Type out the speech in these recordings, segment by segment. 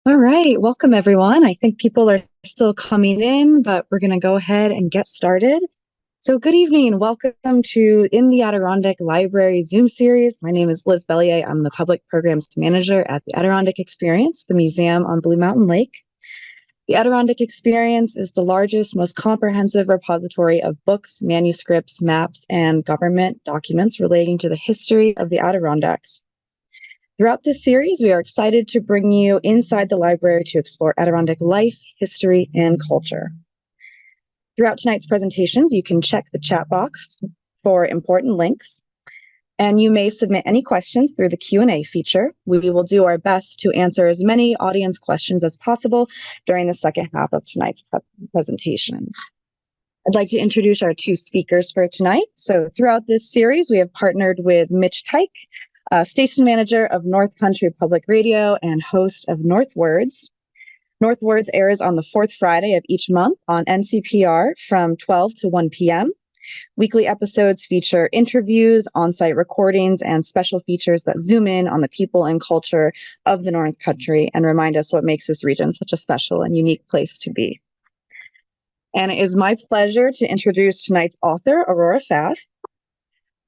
All right, welcome everyone. I think people are still coming in, but we're going to go ahead and get started. So good evening. Welcome to In the Adirondack Library Zoom series. My name is Liz Bellier. I'm the Public Programs Manager at the Adirondack Experience, the museum on Blue Mountain Lake. The Adirondack Experience is the largest, most comprehensive repository of books, manuscripts, maps, and government documents relating to the history of the Adirondacks. Throughout this series, we are excited to bring you inside the library to explore Adirondack life, history, and culture. Throughout tonight's presentations, you can check the chat box for important links, and you may submit any questions through the Q&A feature. We will do our best to answer as many audience questions as possible during the second half of tonight's presentation. I'd like to introduce our two speakers for tonight. So throughout this series, we have partnered with Mitch Tyke, station manager of North Country Public Radio and host of Northwords. Northwords airs on the fourth Friday of each month on NCPR from 12 to 1 p.m. Weekly episodes feature interviews, on-site recordings, and special features that zoom in on the people and culture of the North Country and remind us what makes this region such a special and unique place to be. And it is my pleasure to introduce tonight's author, Aurora Pfaff.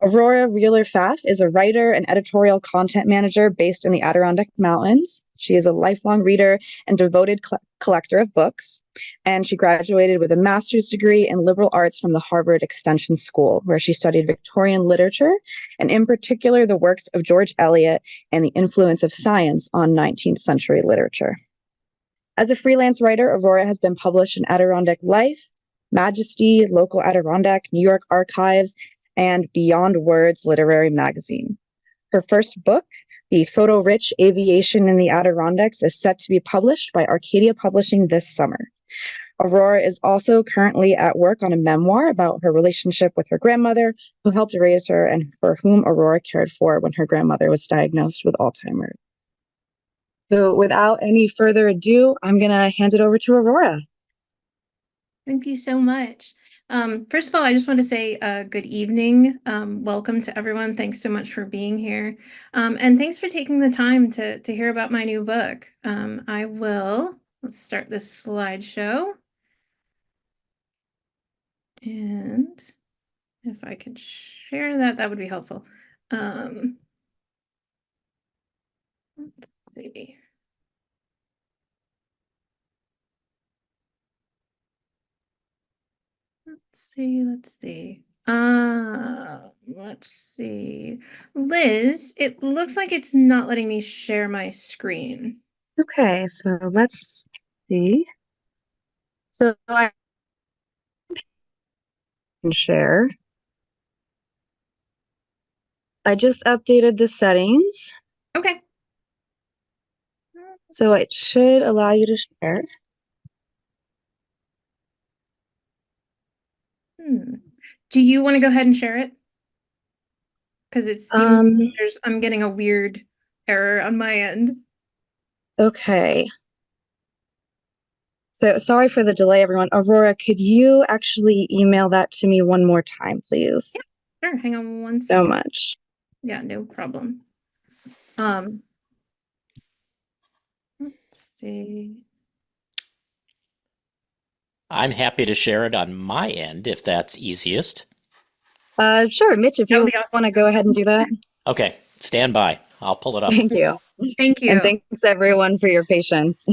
Aurora Pfaff is a writer and editorial content manager based in the Adirondack Mountains. She is a lifelong reader and devoted collector of books, and she graduated with a master's degree in liberal arts from the Harvard Extension School, where she studied Victorian literature, and in particular the works of George Eliot and the influence of science on 19th century literature. As a freelance writer, Aurora has been published in Adirondack Life, Majesty, Local Adirondack, New York Archives, and Beyond Words literary magazine. Her first book, The Photo-Rich Aviation in the Adirondacks, is set to be published by Arcadia Publishing this summer. Aurora is also currently at work on a memoir about her relationship with her grandmother, who helped raise her and for whom Aurora cared for when her grandmother was diagnosed with Alzheimer's. So without any further ado, I'm going to hand it over to Aurora. Thank you so much. First of all, I just want to say good evening. Welcome to everyone. Thanks so much for being here. And thanks for taking the time to hear about my new book. Let's start this slideshow. And if I could share that, that would be helpful. Let's see. Let's see. Liz, it looks like it's not letting me share my screen. Okay, so let's see. So I can share. I just updated the settings. Okay. So it should allow you to share. Do you want to go ahead and share it? Because it seems I'm getting a weird error on my end. Okay. So sorry for the delay, everyone. Aurora, could you actually email that to me one more time, please? Yeah, sure. Hang on one second. So much. Yeah, no problem. Let's see. I'm happy to share it on my end if that's easiest. Sure, Mitch, if you want to go ahead and do that. Okay, stand by. I'll pull it up. Thank you. Thank you. And thanks everyone for your patience.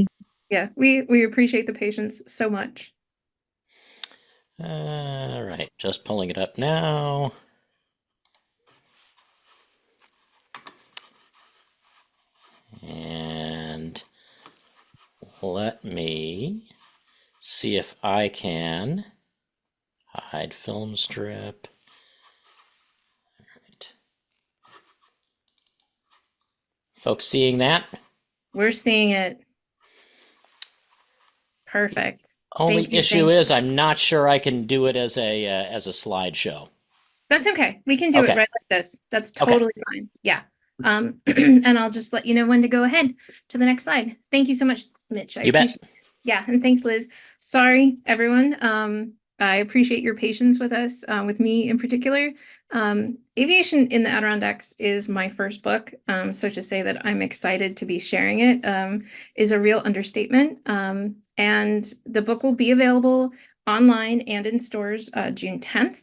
Yeah, we appreciate the patience so much. All right, just pulling it up now. And let me see if I can hide film strip. All right. Folks seeing that? We're seeing it. Perfect. Only issue is I'm not sure I can do it as a slideshow. That's okay. We can do it right like this. That's totally fine. Yeah. And I'll just let you know when to go ahead to the next slide. Thank you so much, Mitch. You bet. Yeah, and thanks, Liz. Sorry, everyone. I appreciate your patience with us, with me in particular. Aviation in the Adirondacks is my first book, so to say that I'm excited to be sharing it is a real understatement. And the book will be available online and in stores June 10th.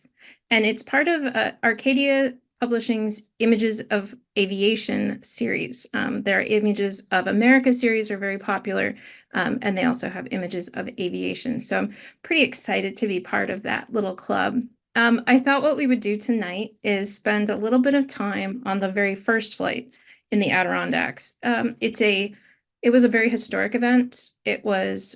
And it's part of Arcadia Publishing's Images of Aviation series. Their Images of America series are very popular, and they also have Images of Aviation. So I'm pretty excited to be part of that little club. I thought what we would do tonight is spend a little bit of time on the very first flight in the Adirondacks. It was a very historic event. It was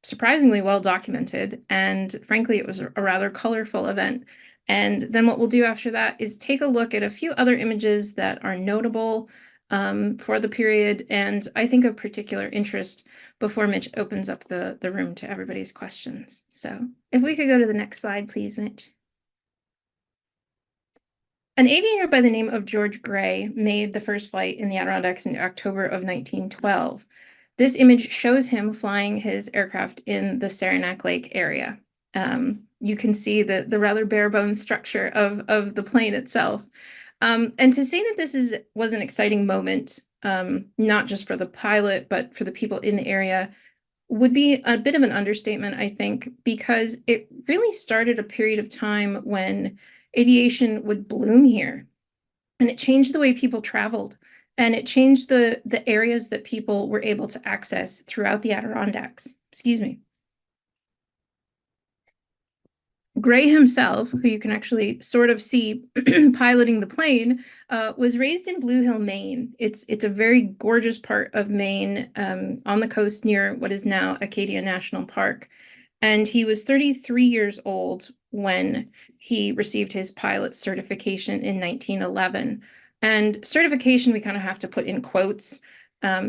surprisingly well documented, and frankly, it was a rather colorful event. And then what we'll do after that is take a look at a few other images that are notable for the period, and I think of particular interest before Mitch opens up the room to everybody's questions. So if we could go to the next slide, please, Mitch. An aviator by the name of George Gray made the first flight in the Adirondacks in October of 1912. This image shows him flying his aircraft in the Saranac Lake area. You can see the rather bare bones structure of the plane itself. And to say that this was an exciting moment, not just for the pilot, but for the people in the area, would be a bit of an understatement, I think, because it really started a period of time when aviation would bloom here. And it changed the way people traveled. And it changed the areas that people were able to access throughout the Adirondacks. Excuse me. Gray himself, who you can actually sort of see piloting the plane, was raised in Blue Hill, Maine. It's a very gorgeous part of Maine, on the coast near what is now Acadia National Park. And he was 33 years old when he received his pilot certification in 1911. And certification, we kind of have to put in quotes,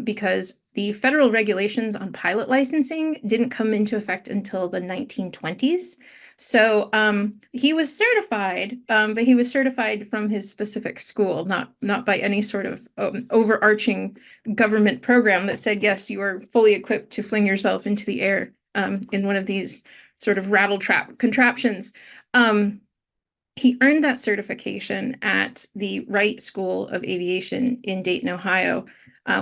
because the federal regulations on pilot licensing didn't come into effect until the 1920s. So he was certified, but he was certified from his specific school, not by any sort of overarching government program that said, yes, you are fully equipped to fling yourself into the air in one of these sort of rattle trap contraptions. He earned that certification at the Wright School of Aviation in Dayton, Ohio,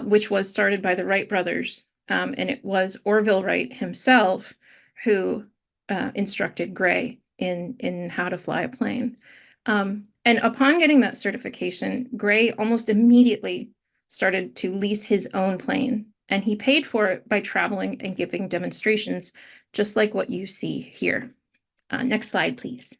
which was started by the Wright brothers. And it was Orville Wright himself who instructed Gray in how to fly a plane. And upon getting that certification, Gray almost immediately started to lease his own plane, and he paid for it by traveling and giving demonstrations, just like what you see here. Next slide, please.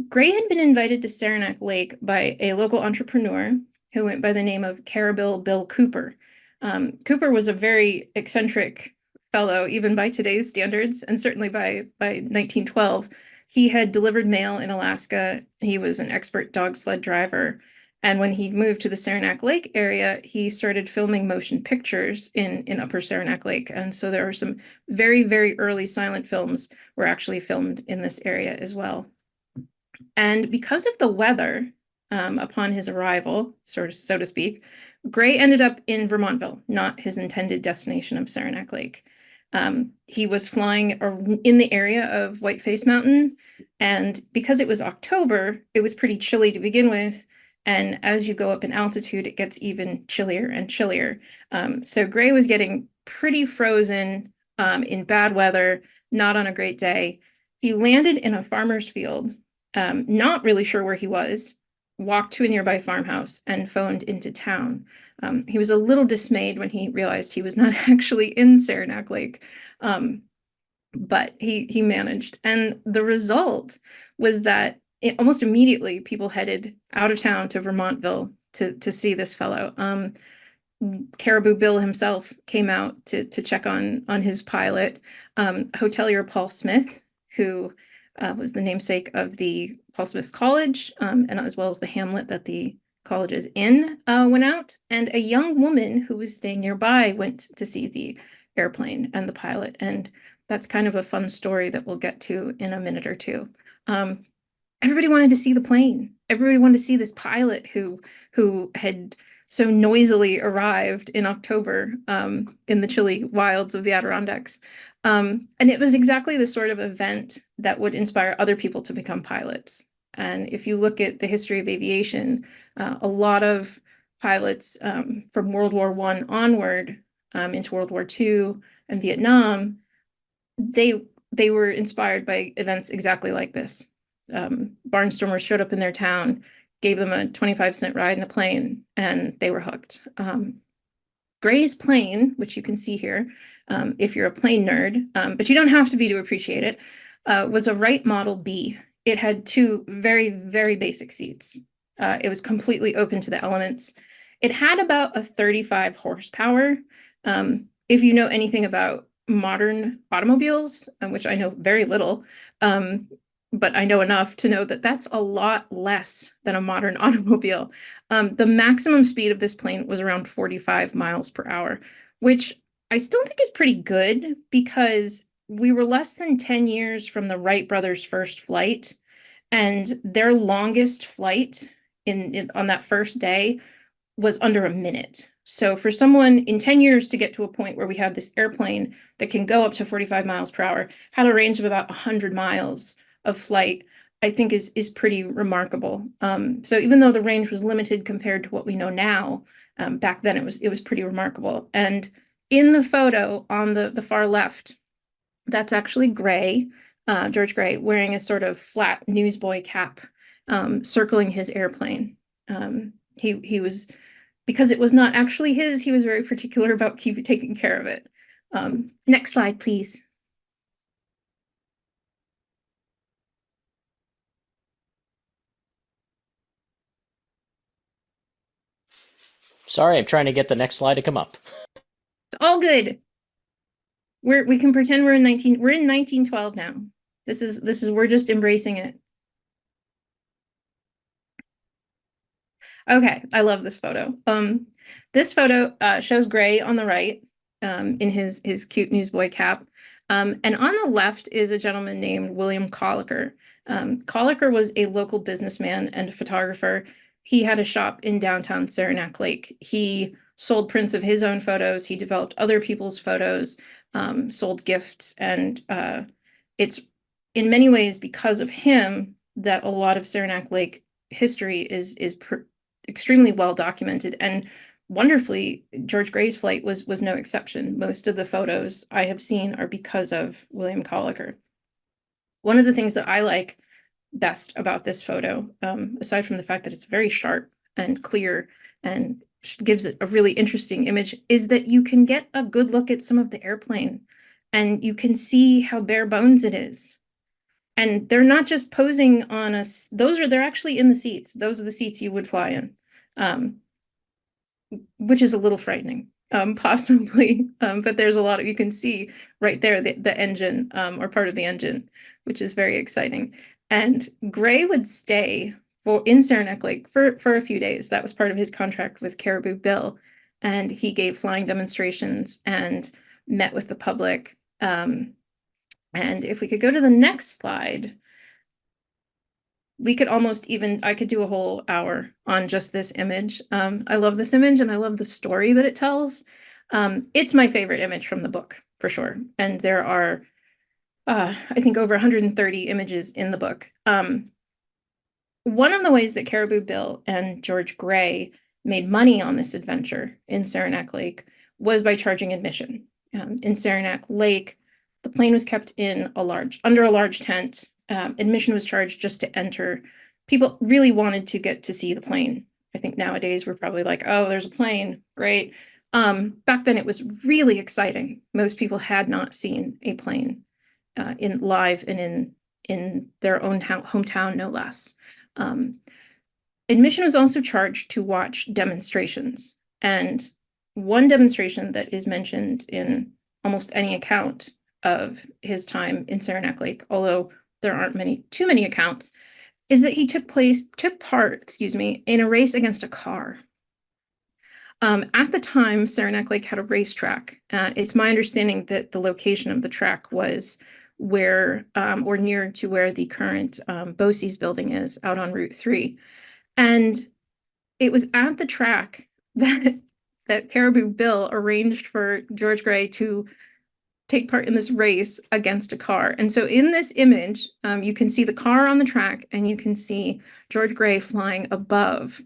Gray had been invited to Saranac Lake by a local entrepreneur who went by the name of Carabill Bill Cooper. Cooper was a very eccentric fellow, even by today's standards, and certainly by 1912. He had delivered mail in Alaska. He was an expert dog sled driver. And when he moved to the Saranac Lake area, he started filming motion pictures in Upper Saranac Lake. And so there were some very, very early silent films were actually filmed in this area as well. And because of the weather, upon his arrival, so to speak, Gray ended up in Vermontville, not his intended destination of Saranac Lake. He was flying in the area of Whiteface Mountain, and because it was October, it was pretty chilly to begin with, and as you go up in altitude, it gets even chillier and chillier. So Gray was getting pretty frozen in bad weather, not on a great day. He landed in a farmer's field, not really sure where he was, walked to a nearby farmhouse, and phoned into town. He was a little dismayed when he realized he was not actually in Saranac Lake, but he managed. And the result was that almost immediately people headed out of town to Vermontville to see this fellow. Caribou Bill himself came out to check on his pilot. Hotelier Paul Smith, who was the namesake of the Paul Smith College, and as well as the hamlet that the college is in, went out. And a young woman who was staying nearby went to see the airplane and the pilot. And that's kind of a fun story that we'll get to in a minute or two. Everybody wanted to see the plane. Everybody wanted to see this pilot who had so noisily arrived in October in the chilly wilds of the Adirondacks. And it was exactly the sort of event that would inspire other people to become pilots. And if you look at the history of aviation, a lot of pilots from World War I onward into World War II and Vietnam, they were inspired by events exactly like this. Barnstormers showed up in their town, gave them a 25-cent ride in a plane, and they were hooked. Gray's plane, which you can see here, if you're a plane nerd, but you don't have to be to appreciate it, was a Wright Model B. It had two very, very basic seats. It was completely open to the elements. It had about a 35 horsepower. If you know anything about modern automobiles, which I know very little, but I know enough to know that that's a lot less than a modern automobile. The maximum speed of this plane was around 45 miles per hour, which I still think is pretty good because we were less than 10 years from the Wright brothers' first flight, and their longest flight on that first day was under a minute. So for someone in 10 years to get to a point where we have this airplane that can go up to 45 miles per hour, had a range of about 100 miles of flight, I think is pretty remarkable. So even though the range was limited compared to what we know now, back then it was pretty remarkable. And in the photo on the far left, that's actually Gray, George Gray, wearing a sort of flat newsboy cap, circling his airplane. He was, because it was not actually his, he was very particular about taking care of it. Next slide, please. Sorry, I'm trying to get the next slide to come up. It's all good. We can pretend we're in 1912 now. This is we're just embracing it. Okay, I love this photo. This photo shows Gray on the right, in his cute newsboy cap. And on the left is a gentleman named William Colliker. Colliker was a local businessman and photographer. He had a shop in downtown Saranac Lake. He sold prints of his own photos. He developed other people's photos, sold gifts, and it's in many ways because of him that a lot of Saranac Lake history is extremely well documented. And wonderfully, George Gray's flight was no exception. Most of the photos I have seen are because of William Colliker. One of the things that I like best about this photo, aside from the fact that it's very sharp and clear and gives it a really interesting image, is that you can get a good look at some of the airplane and you can see how bare bones it is. And they're not just posing on us. They're actually in the seats. Those are the seats you would fly in, which is a little frightening, possibly. But there's a lot you can see right there, the engine, or part of the engine, which is very exciting. And Gray would stay in Saranac Lake for a few days. That was part of his contract with Caribou Bill. And he gave flying demonstrations and met with the public. And if we could go to the next slide, we could I could do a whole hour on just this image. I love this image and I love the story that it tells. It's my favorite image from the book, for sure. And there are, I think, over 130 images in the book. One of the ways that Caribou Bill and George Gray made money on this adventure in Saranac Lake was by charging admission. In Saranac Lake, the plane was kept under a large tent. Admission was charged just to enter. People really wanted to get to see the plane. I think nowadays we're probably like, oh, there's a plane, great. Back then it was really exciting. Most people had not seen a plane in live and in their own hometown, no less. Admission was also charged to watch demonstrations. And one demonstration that is mentioned in almost any account of his time in Saranac Lake, although there aren't too many accounts, is that he took part in a race against a car. At the time, Saranac Lake had a racetrack. It's my understanding that the location of the track was where, or near to where the current Bosse's building is, out on Route 3. And it was at the track that Caribou Bill arranged for George Gray to take part in this race against a car. And so in this image, you can see the car on the track and you can see George Gray flying above.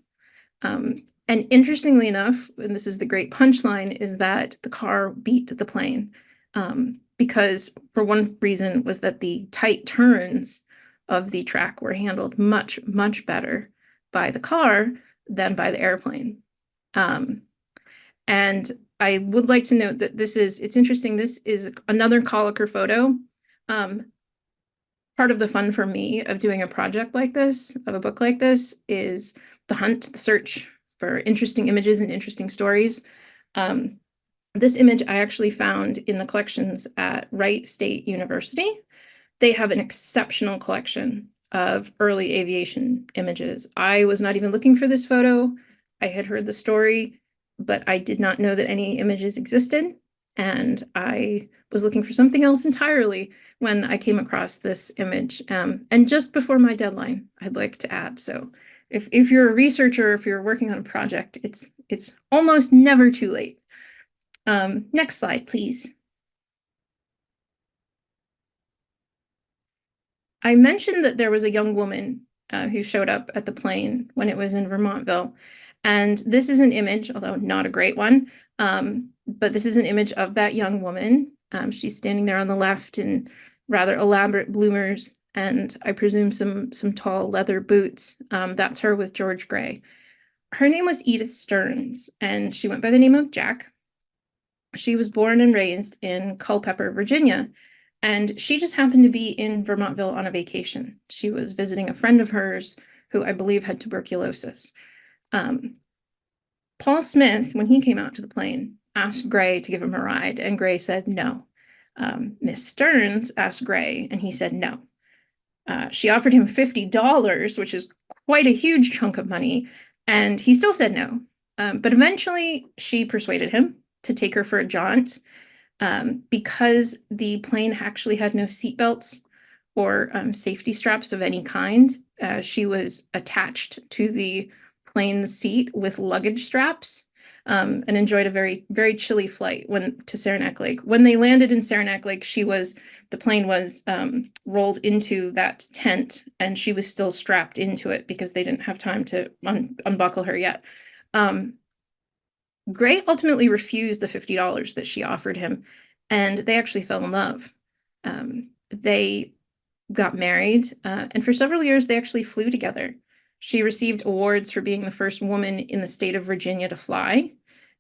And interestingly enough, and this is the great punchline, is that the car beat the plane. Because for one reason was that the tight turns of the track were handled much, much better by the car than by the airplane. And I would like to note that it's interesting, this is another coliker photo. Part of the fun for me of doing a project like this, of a book like this, is the hunt, the search for interesting images and interesting stories. This image I actually found in the collections at Wright State University. They have an exceptional collection of early aviation images. I was not even looking for this photo. I had heard the story, but I did not know that any images existed. And I was looking for something else entirely when I came across this image. And just before my deadline, I'd like to add. So if you're a researcher, if you're working on a project, it's almost never too late. Next slide, please. I mentioned that there was a young woman who showed up at the plane when it was in Vermontville. And this is an image, although not a great one, but this is an image of that young woman. She's standing there on the left in rather elaborate bloomers, and I presume some tall leather boots. That's her with George Gray. Her name was Edith Stearns, and she went by the name of Jack. She was born and raised in Culpeper, Virginia, and she just happened to be in Vermontville on a vacation. She was visiting a friend of hers who I believe had tuberculosis. Paul Smith, when he came out to the plane, asked Gray to give him a ride, and Gray said no. Miss Stearns asked Gray, and he said no. She offered him $50, which is quite a huge chunk of money, and he still said no. But eventually, she persuaded him to take her for a jaunt. Because the plane actually had no seatbelts or safety straps of any kind. She was attached to the plane's seat with luggage straps, and enjoyed a very, very chilly flight to Saranac Lake. When they landed in Saranac Lake, the plane was rolled into that tent, and she was still strapped into it because they didn't have time to unbuckle her yet. Gray ultimately refused the $50 that she offered him, and they actually fell in love. They got married, and for several years, they actually flew together. She received awards for being the first woman in the state of Virginia to fly,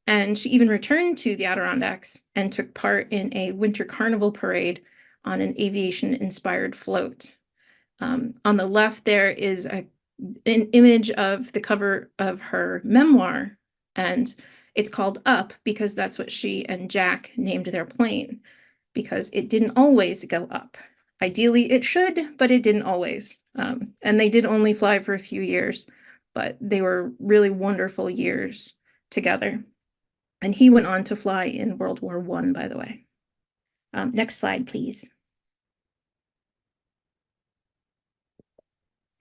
and she even returned to the Adirondacks and took part in a winter carnival parade on an aviation-inspired float. On the left, there is an image of the cover of her memoir, and it's called Up because that's what she and Jack named their plane, because it didn't always go up. Ideally, it should, but it didn't always. And they did only fly for a few years, but they were really wonderful years together. And he went on to fly in World War I, by the way. Next slide, please.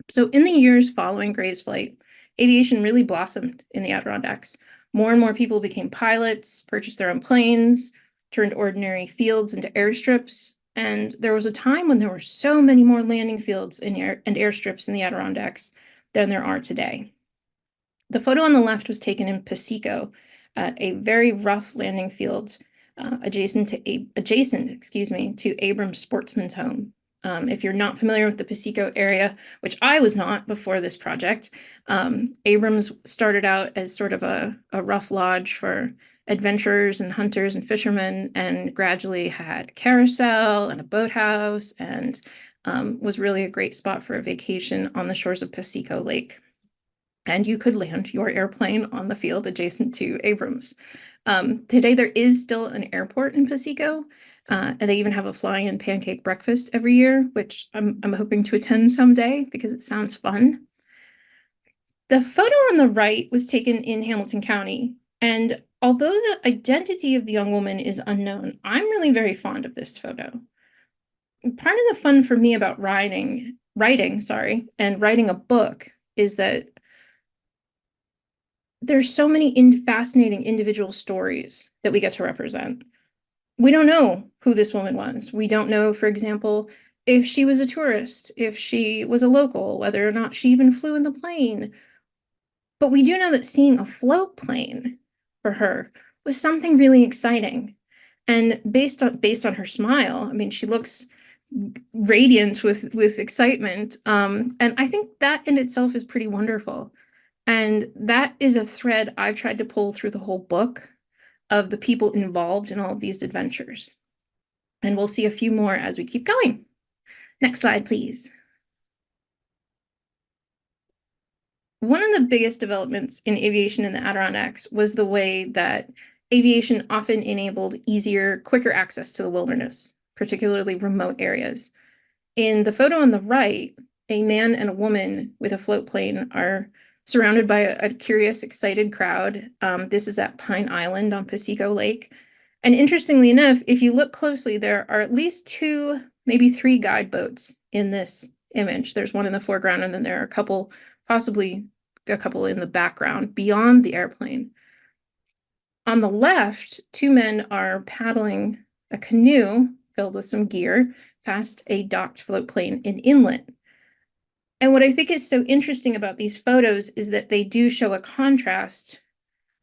So in the years following Gray's flight, aviation really blossomed in the Adirondacks. More and more people became pilots, purchased their own planes, turned ordinary fields into airstrips, and there was a time when there were so many more landing fields and airstrips in the Adirondacks than there are today. The photo on the left was taken in Piseco, a very rough landing field adjacent to Abrams Sportsman's Home. If you're not familiar with the Piseco area, which I was not before this project, Abrams started out as sort of a rough lodge for adventurers and hunters and fishermen, and gradually had a carousel and a boathouse, and was really a great spot for a vacation on the shores of Piseco Lake. And you could land your airplane on the field adjacent to Abrams. Today, there is still an airport in Piseco, and they even have a fly-in pancake breakfast every year, which I'm hoping to attend someday because it sounds fun. The photo on the right was taken in Hamilton County, and although the identity of the young woman is unknown, I'm really very fond of this photo. Part of the fun for me about writing, and writing a book is that there's so many fascinating individual stories that we get to represent. We don't know who this woman was. We don't know, for example, if she was a tourist, if she was a local, whether or not she even flew in the plane. But we do know that seeing a float plane for her was something really exciting. And based on her smile, I mean, she looks radiant with excitement. And I think that in itself is pretty wonderful. And that is a thread I've tried to pull through the whole book of the people involved in all of these adventures. And we'll see a few more as we keep going. Next slide, please. One of the biggest developments in aviation in the Adirondacks was the way that aviation often enabled easier, quicker access to the wilderness, particularly remote areas. In the photo on the right, a man and a woman with a float plane are surrounded by a curious, excited crowd. This is at Pine Island on Piseco Lake. And interestingly enough, if you look closely, there are at least 2, maybe 3 guide boats in this image. There's one in the foreground, and then there are possibly a couple in the background beyond the airplane. On the left, 2 men are paddling a canoe filled with some gear past a docked float plane in inlet. And what I think is so interesting about these photos is that they do show a contrast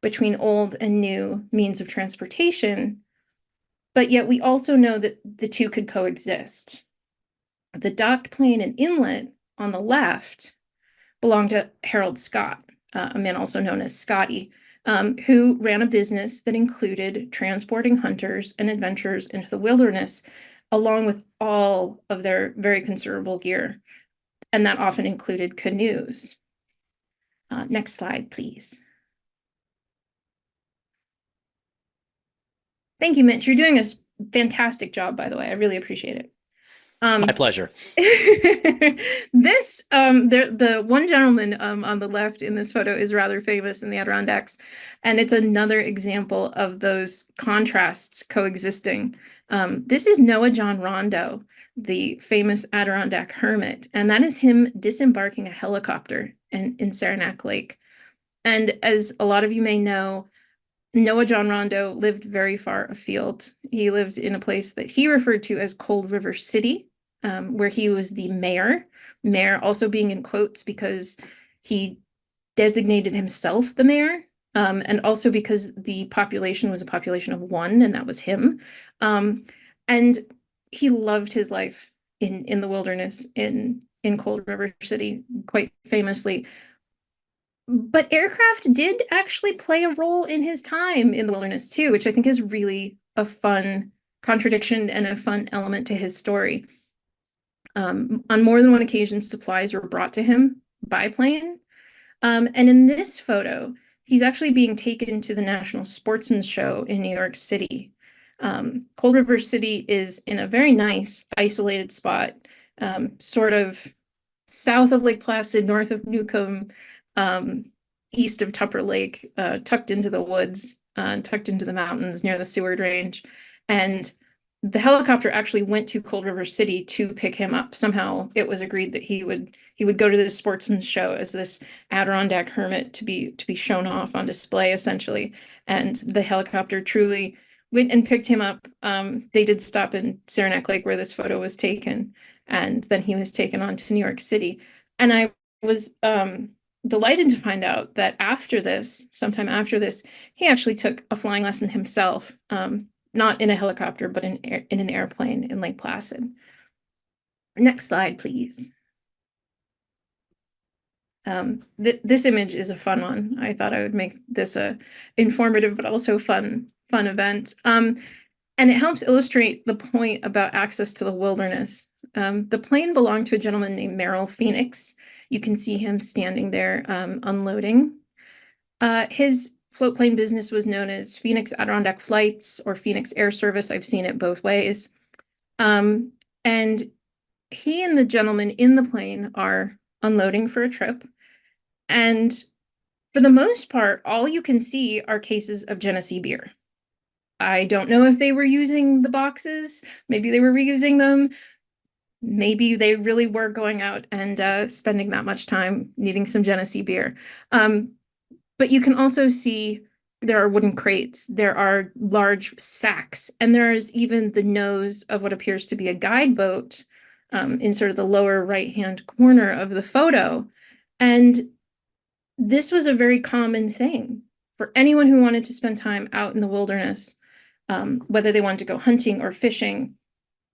between old and new means of transportation, but yet we also know that the two could coexist. The docked plane and inlet on the left belonged to Harold Scott, a man also known as Scotty, who ran a business that included transporting hunters and adventurers into the wilderness, along with all of their very considerable gear. And that often included canoes. Next slide, please. Thank you, Mitch. You're doing a fantastic job, by the way. I really appreciate it. My pleasure. This, the one gentleman on the left in this photo is rather famous in the Adirondacks, and it's another example of those contrasts coexisting. This is Noah John Rondo, the famous Adirondack hermit, and that is him disembarking a helicopter in Saranac Lake. And as a lot of you may know, Noah John Rondo lived very far afield. He lived in a place that he referred to as Cold River City, where he was the mayor also being in quotes because he designated himself the mayor, and also because the population was a population of 1, and that was him. And he loved his life in the wilderness in Cold River City, quite famously. But aircraft did actually play a role in his time in the wilderness too, which I think is really a fun contradiction and a fun element to his story. On more than one occasion, supplies were brought to him by plane. And in this photo, he's actually being taken to the National Sportsman's Show in New York City. Cold River City is in a very nice isolated spot, sort of south of Lake Placid, north of Newcomb, east of Tupper Lake, tucked into the woods, tucked into the mountains near the Seward Range. And the helicopter actually went to Cold River City to pick him up. Somehow it was agreed that he would go to this sportsman's show as this Adirondack hermit to be shown off on display, essentially. And the helicopter truly went and picked him up. They did stop in Saranac Lake where this photo was taken, and then he was taken on to New York City. And I was delighted to find out that sometime after this, he actually took a flying lesson himself, not in a helicopter, but in an airplane in Lake Placid. Next slide, please. This image is a fun one. I thought I would make this a informative but also fun event. And it helps illustrate the point about access to the wilderness. The plane belonged to a gentleman named Merrill Phoenix. You can see him standing there unloading. His float plane business was known as Phoenix Adirondack Flights or Phoenix Air Service. I've seen it both ways. And he and the gentleman in the plane are unloading for a trip. And for the most part, all you can see are cases of Genesee beer. I don't know if they were using the boxes. Maybe they were reusing them. Maybe they really were going out and spending that much time needing some Genesee beer. But you can also see there are wooden crates, there are large sacks, and there is even the nose of what appears to be a guide boat in sort of the lower right-hand corner of the photo. And this was a very common thing for anyone who wanted to spend time out in the wilderness, whether they wanted to go hunting or fishing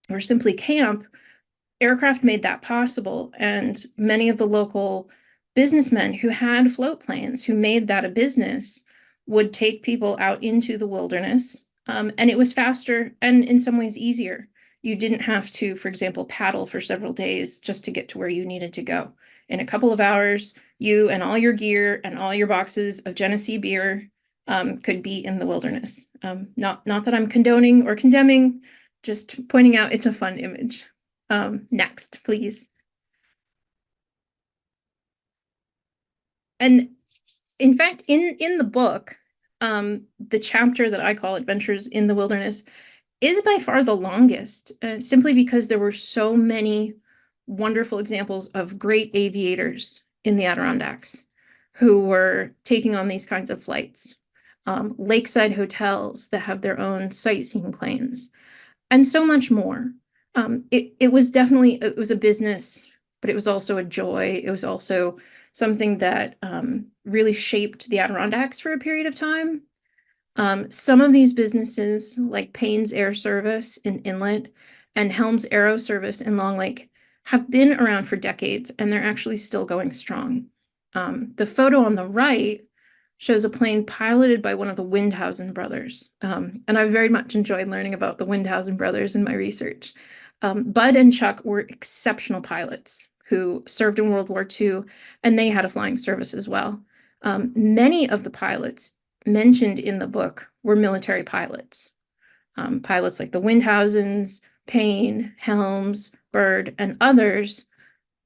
or simply camp. Aircraft made that possible, and many of the local businessmen who had float planes, who made that a business, would take people out into the wilderness. And it was faster and in some ways easier. You didn't have to, for example, paddle for several days just to get to where you needed to go. In a couple of hours, you and all your gear and all your boxes of Genesee beer could be in the wilderness. Not that I'm condoning or condemning, just pointing out it's a fun image. Next, please. And in fact, in the book, the chapter that I call Adventures in the Wilderness is by far the longest, simply because there were so many wonderful examples of great aviators in the Adirondacks who were taking on these kinds of flights. Lakeside hotels that have their own sightseeing planes, and so much more. It was definitely, it was a business, but it was also a joy. It was also something that really shaped the Adirondacks for a period of time. Some of these businesses, like Payne's Air Service in Inlet and Helms Aero Service in Long Lake, have been around for decades, and they're actually still going strong. The photo on the right shows a plane piloted by one of the Windhausen brothers. And I very much enjoyed learning about the Windhausen brothers in my research. Bud and Chuck were exceptional pilots who served in World War II, and they had a flying service as well. Many of the pilots mentioned in the book were military pilots. Pilots like the Windhausens, Payne, Helms, Bird, and others,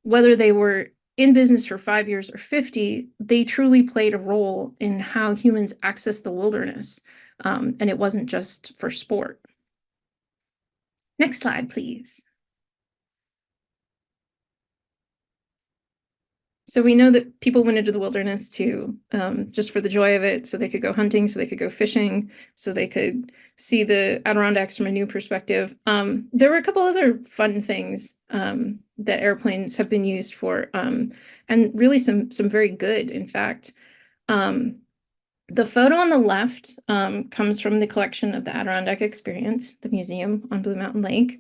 whether they were in business for 5 years or 50, they truly played a role in how humans access the wilderness. And it wasn't just for sport. Next slide, please. So we know that people went into the wilderness to just for the joy of it, so they could go hunting, so they could go fishing, so they could see the Adirondacks from a new perspective. There were a couple other fun things that airplanes have been used for, and really some very good, in fact. The photo on the left comes from the collection of the Adirondack Experience, the museum on Blue Mountain Lake.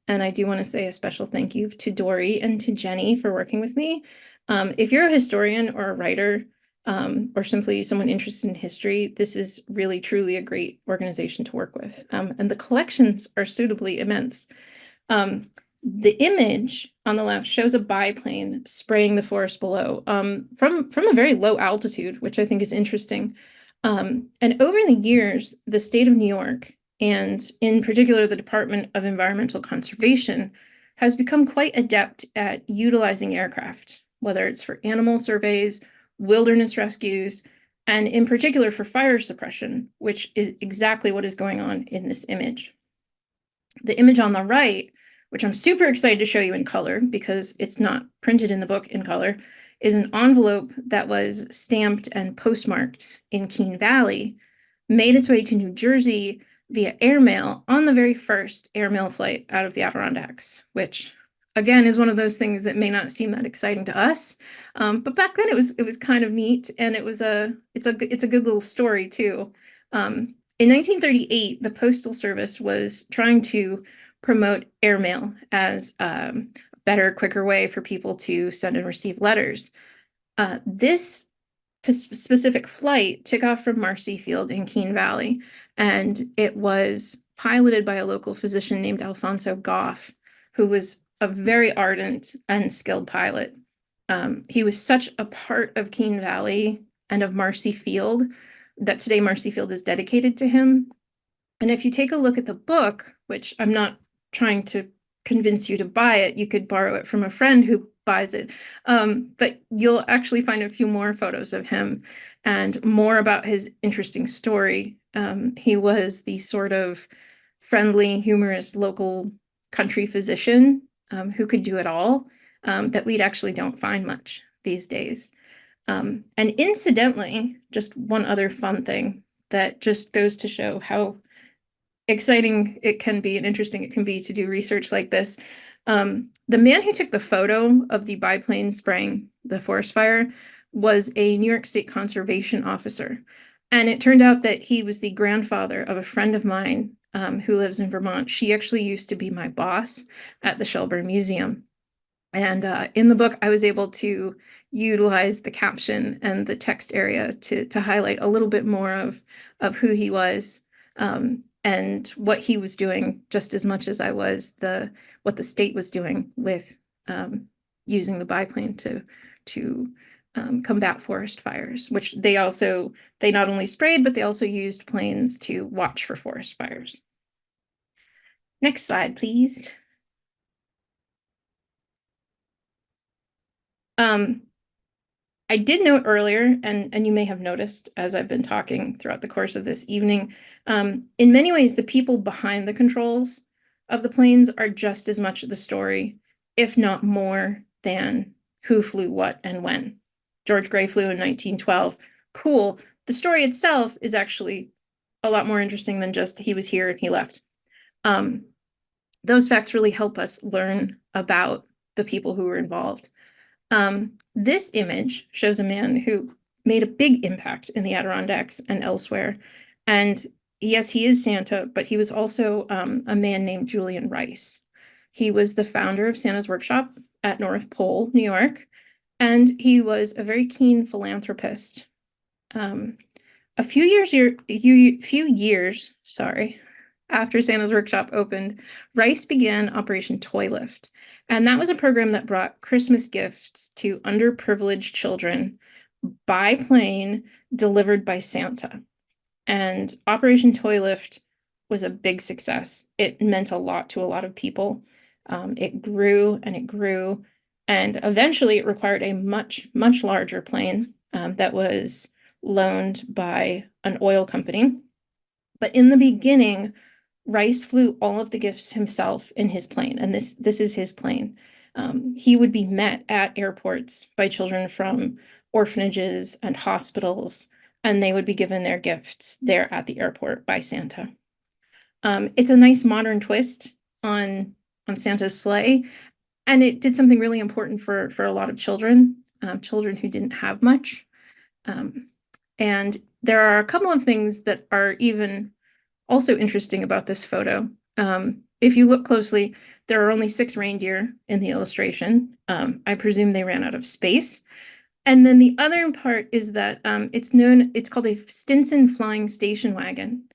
And I do want to say a special thank you to Dory and to Jenny for working with me. If you're a historian or a writer, or simply someone interested in history, this is really, truly a great organization to work with. And the collections are suitably immense. The image on the left shows a biplane spraying the forest below from a very low altitude, which I think is interesting. And over the years, the state of New York, and in particular the Department of Environmental Conservation, has become quite adept at utilizing aircraft, whether it's for animal surveys, wilderness rescues, and in particular for fire suppression, which is exactly what is going on in this image. The image on the right, which I'm super excited to show you in color because it's not printed in the book in color, is an envelope that was stamped and postmarked in Keene Valley, made its way to New Jersey via airmail on the very first airmail flight out of the Adirondacks, which again is one of those things that may not seem that exciting to us, but back then it was kind of neat, and it's a good little story too. In 1938, the Postal Service was trying to promote airmail as a better, quicker way for people to send and receive letters. This specific flight took off from Marcy Field in Keene Valley, and it was piloted by a local physician named Alfonso Goff, who was a very ardent and skilled pilot. He was such a part of Keene Valley and of Marcy Field that today Marcy Field is dedicated to him. And if you take a look at the book, which I'm not trying to convince you to buy it, you could borrow it from a friend who buys it, but you'll actually find a few more photos of him and more about his interesting story. He was the sort of friendly, humorous local country physician who could do it all, that we actually don't find much these days. And incidentally, just one other fun thing that just goes to show how exciting it can be and interesting it can be to do research like this. The man who took the photo of the biplane spraying the forest fire was a New York State conservation officer. And it turned out that he was the grandfather of a friend of mine who lives in Vermont. She actually used to be my boss at the Shelburne Museum. And in the book, I was able to utilize the caption and the text area to highlight a little bit more of who he was and what he was doing, just as much as I was what the state was doing with using the biplane to combat forest fires, which they not only sprayed, but they also used planes to watch for forest fires. Next slide, please. I did note earlier, and you may have noticed as I've been talking throughout the course of this evening, in many ways, the people behind the controls of the planes are just as much the story, if not more, than who flew what and when. George Gray flew in 1912. Cool. The story itself is actually a lot more interesting than just he was here and he left. Those facts really help us learn about the people who were involved. This image shows a man who made a big impact in the Adirondacks and elsewhere. And yes, he is Santa, but he was also a man named Julian Rice. He was the founder of Santa's Workshop at North Pole, New York, and he was a very keen philanthropist. A few years, after Santa's Workshop opened, Rice began Operation Toy Lift. And that was a program that brought Christmas gifts to underprivileged children by plane, delivered by Santa. And Operation Toy Lift was a big success. It meant a lot to a lot of people. It grew and it grew. And eventually it required a much, much larger plane that was loaned by an oil company. But in the beginning, Rice flew all of the gifts himself in his plane, and this is his plane. He would be met at airports by children from orphanages and hospitals, and they would be given their gifts there at the airport by Santa. It's a nice modern twist on Santa's sleigh, and it did something really important for a lot of children, children who didn't have much. And there are a couple of things that are even also interesting about this photo. If you look closely, there are only 6 reindeer in the illustration. I presume they ran out of space. And then the other part is that it's called a Stinson flying station wagon.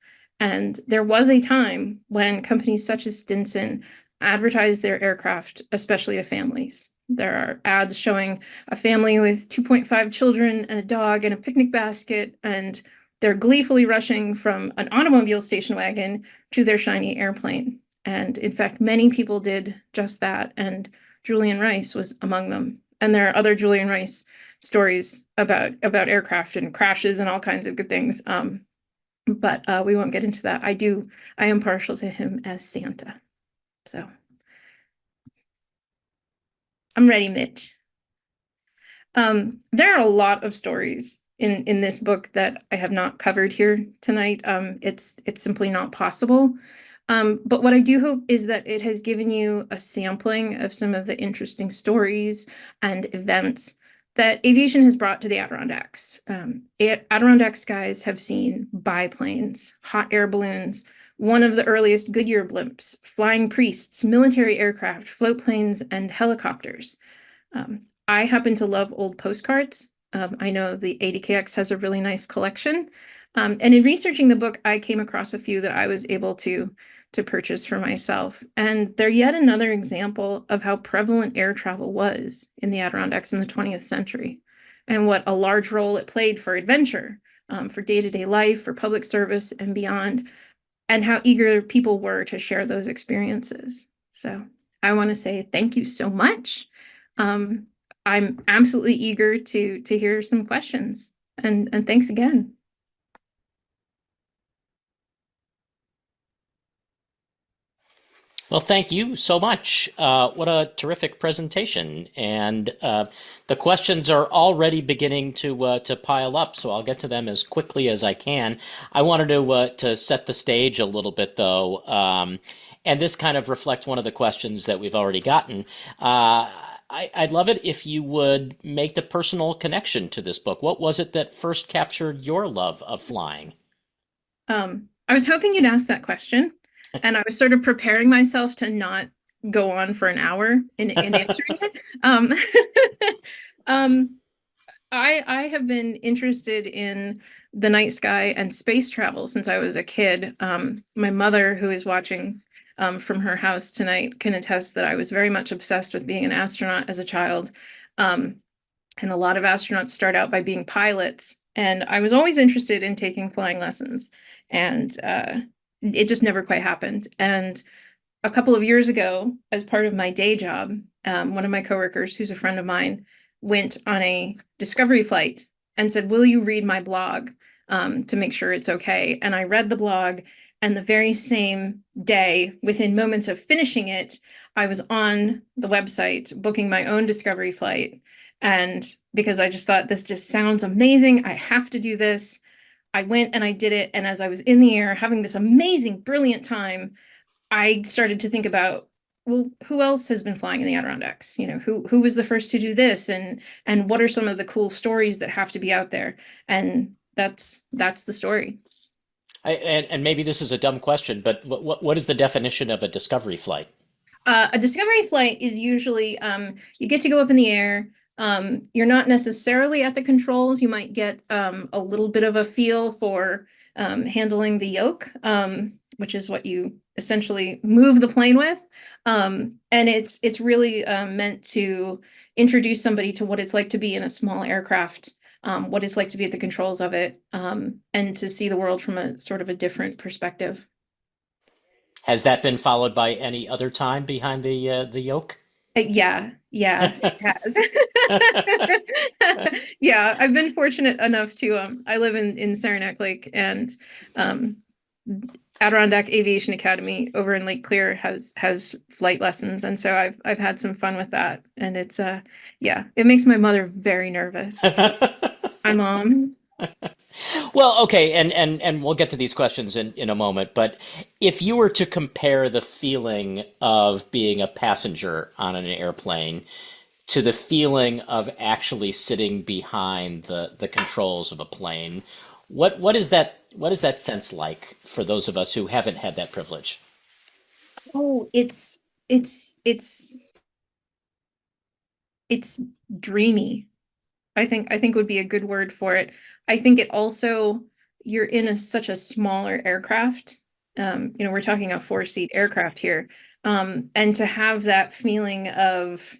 And there was a time when companies such as Stinson advertised their aircraft, especially to families. There are ads showing a family with 2.5 children and a dog and a picnic basket, and they're gleefully rushing from an automobile station wagon to their shiny airplane. And in fact, many people did just that, and Julian Rice was among them. And there are other Julian Rice stories about aircraft and crashes and all kinds of good things. But we won't get into that. I am partial to him as Santa. So I'm ready, Mitch. There are a lot of stories in this book that I have not covered here tonight. It's simply not possible. But what I do hope is that it has given you a sampling of some of the interesting stories and events that aviation has brought to the Adirondacks. Adirondack skies have seen biplanes, hot air balloons, one of the earliest Goodyear blimps, flying priests, military aircraft, float planes, and helicopters. I happen to love old postcards. I know the ADKX has a really nice collection. And in researching the book, I came across a few that I was able to purchase for myself. And they're yet another example of how prevalent air travel was in the Adirondacks in the 20th century, and what a large role it played for adventure, for day-to-day life, for public service, and beyond, and how eager people were to share those experiences. So I want to say thank you so much. I'm absolutely eager to hear some questions, and thanks again. Well, thank you so much. What a terrific presentation. And the questions are already beginning to pile up, so I'll get to them as quickly as I can. I wanted to set the stage a little bit, though, and this kind of reflects one of the questions that we've already gotten. I'd love it if you would make the personal connection to this book. What was it that first captured your love of flying? I was hoping you'd ask that question, and I was sort of preparing myself to not go on for an hour in answering it. Um, I have been interested in the night sky and space travel since I was a kid. My mother, who is watching from her house tonight, can attest that I was very much obsessed with being an astronaut as a child. And a lot of astronauts start out by being pilots. And I was always interested in taking flying lessons. And it just never quite happened. And a couple of years ago, as part of my day job, one of my coworkers, who's a friend of mine, went on a discovery flight and said, "Will you read my blog to make sure it's okay?" And I read the blog, and the very same day, within moments of finishing it, I was on the website booking my own discovery flight. And because I just thought, this just sounds amazing, I have to do this. I went and I did it. And as I was in the air having this amazing, brilliant time, I started to think about, well, who else has been flying in the Adirondacks? You know, who was the first to do this, and what are some of the cool stories that have to be out there? And that's the story. And maybe this is a dumb question, but what is the definition of a discovery flight? A discovery flight is usually you get to go up in the air. You're not necessarily at the controls. You might get a little bit of a feel for handling the yoke, which is what you essentially move the plane with. And it's really meant to introduce somebody to what it's like to be in a small aircraft, what it's like to be at the controls of it, and to see the world from a sort of a different perspective. Has that been followed by any other time behind the yoke? Yeah, it has. Yeah, I've been fortunate enough to I live in Saranac Lake, and um Adirondack Aviation Academy over in Lake Clear has flight lessons, and so I've had some fun with that, and it's yeah, it makes my mother very nervous. So, hi mom. Well, okay, and we'll get to these questions in a moment, but if you were to compare the feeling of being a passenger on an airplane to the feeling of actually sitting behind the controls of a plane, what is that sense like for those of us who haven't had that privilege? Oh, it's dreamy. I think would be a good word for it. I think it also, you're in such a smaller aircraft. We're talking a four-seat aircraft here. And to have that feeling of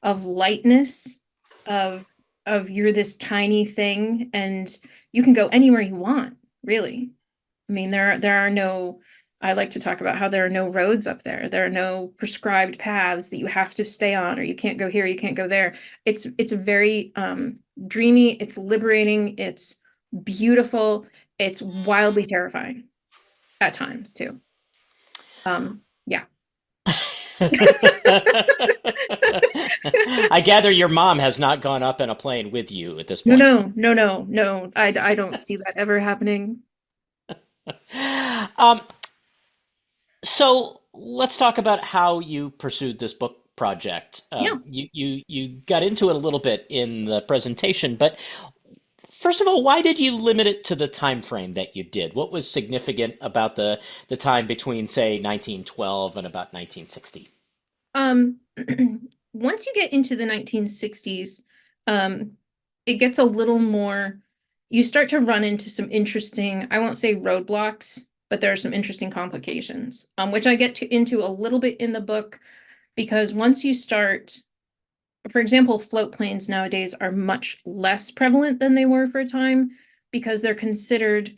lightness, of you're this tiny thing and you can go anywhere you want, really. I mean, there are no, I like to talk about how there are no roads up there. There are no prescribed paths that you have to stay on, or you can't go here, you can't go there. It's very dreamy, it's liberating, it's beautiful, it's wildly terrifying at times too. Yeah. I gather your mom has not gone up in a plane with you at this No, point. no, no, no, no. I don't see that ever happening. Um, so let's talk about how you pursued this book project. Yeah. You got into it a little bit in the presentation, but first of all, why did you limit it to the time frame that you did? What was significant about the time between, say, 1912 and about 1960? Um, once you get into the 1960s, um, it gets a little more, you start to run into some interesting, I won't say roadblocks, but there are some interesting complications, which I get into a little bit in the book, because once you start, for example, float planes nowadays are much less prevalent than they were for a time, because they're considered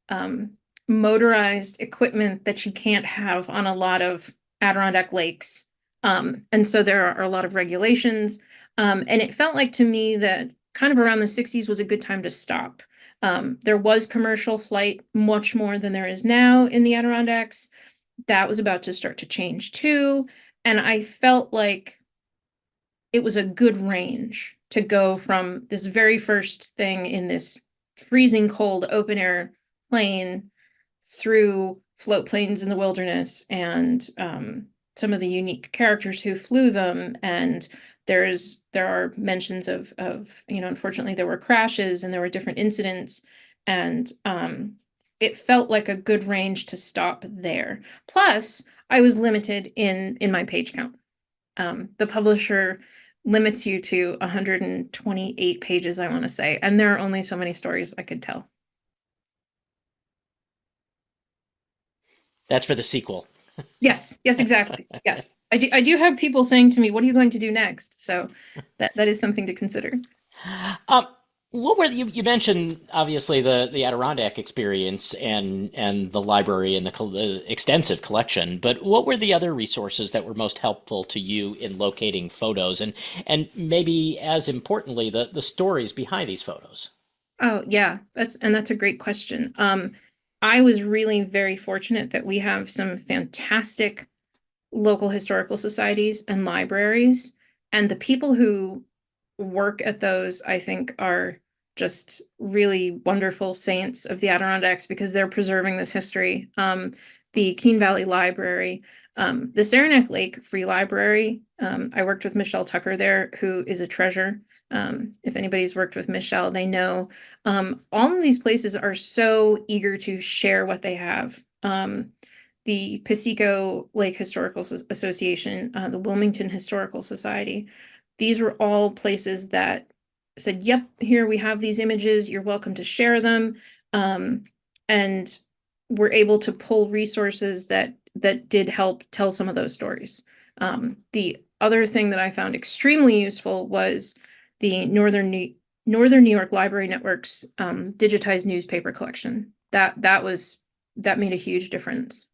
um, motorized equipment that you can't have on a lot of Adirondack lakes. And so there are a lot of regulations. And it felt like to me that kind of around the 60s was a good time to stop. There was commercial flight much more than there is now in the Adirondacks. that was about to start to change too. And I felt like it was a good range to go from this very first thing in this freezing cold open air plane through float planes in the wilderness and some of the unique characters who flew them. And there are mentions of unfortunately there were crashes and there were different incidents, and it felt like a good range to stop there. Plus, I was limited in my page count. The publisher limits you to 128 pages, I want to say, and there are only so many stories I could tell. That's for the sequel. Yes, exactly. Yes. I do have people saying to me, what are you going to do next? So that is something to consider. Um, what were you mentioned obviously the Adirondack experience and the library and the extensive collection, but what were the other resources that were most helpful to you in locating photos and maybe as importantly the stories behind these photos? Oh, yeah, that's a great question. I was really very fortunate that we have some fantastic local historical societies and libraries, and the people who work at those, I think, are just really wonderful saints of the Adirondacks because they're preserving this history. The Keene Valley Library, the Saranac Lake Free Library. I worked with Michelle Tucker there, who is a treasure. If anybody's worked with Michelle, they know all of these places are so eager to share what they have. The Piseco Lake Historical Association, the Wilmington Historical Society. These were all places that said, yep, here we have these images, you're welcome to share them. And we're able to pull resources that did help tell some of those stories. The other thing that I found extremely useful was the Northern New York Library Network's digitized newspaper collection. That made a huge difference.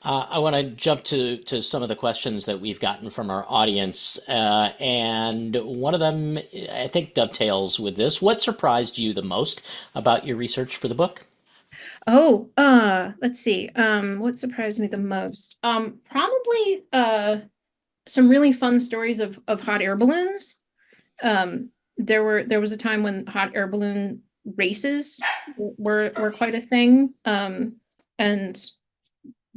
I want to jump to some of the questions that we've gotten from our audience, and one of them I think dovetails with this. What surprised you the most about your research for the book? Oh, let's see. What surprised me the most? Probably some really fun stories of hot air balloons. There was a time when hot air balloon races were quite a thing. And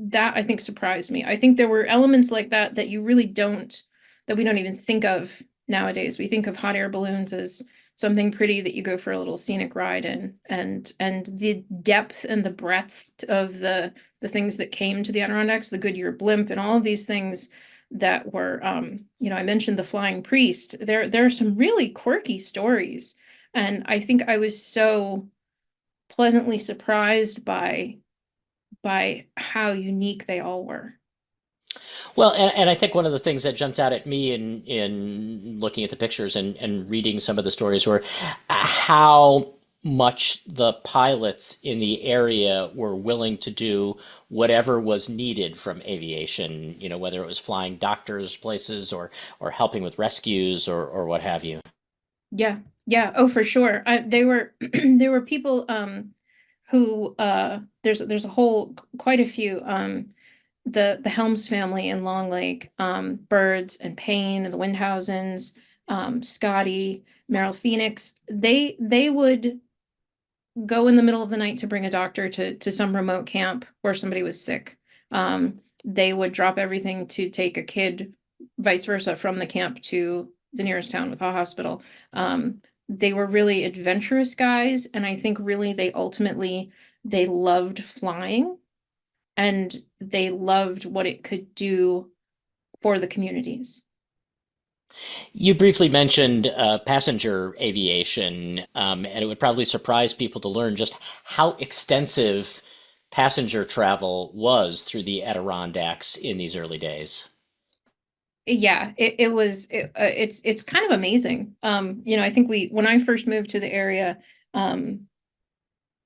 that I think surprised me. I think there were elements like that that we don't even think of nowadays. We think of hot air balloons as something pretty that you go for a little scenic ride in, and the depth and the breadth of the things that came to the Adirondacks, the Goodyear blimp, and all of these things that were, I mentioned the flying priest. There are some really quirky stories, and I think I was so pleasantly surprised by how unique they all were. Well, and I think one of the things that jumped out at me in looking at the pictures and reading some of the stories were how much the pilots in the area were willing to do whatever was needed from aviation, whether it was flying doctors places or helping with rescues or what have you. Yeah, yeah. Oh, for sure. They were there were people who there's a whole quite a few the Helms family in Long Lake, Birds and Payne and the Windhausens, Scotty, Merrill Phoenix. They would go in the middle of the night to bring a doctor to some remote camp where somebody was sick. They would drop everything to take a kid, vice versa, from the camp to the nearest town with a hospital. They were really adventurous guys, and I think really they loved flying and they loved what it could do for the communities. You briefly mentioned passenger aviation, and it would probably surprise people to learn just how extensive passenger travel was through the Adirondacks in these early days. Yeah, it's kind of amazing. I think when I first moved to the area,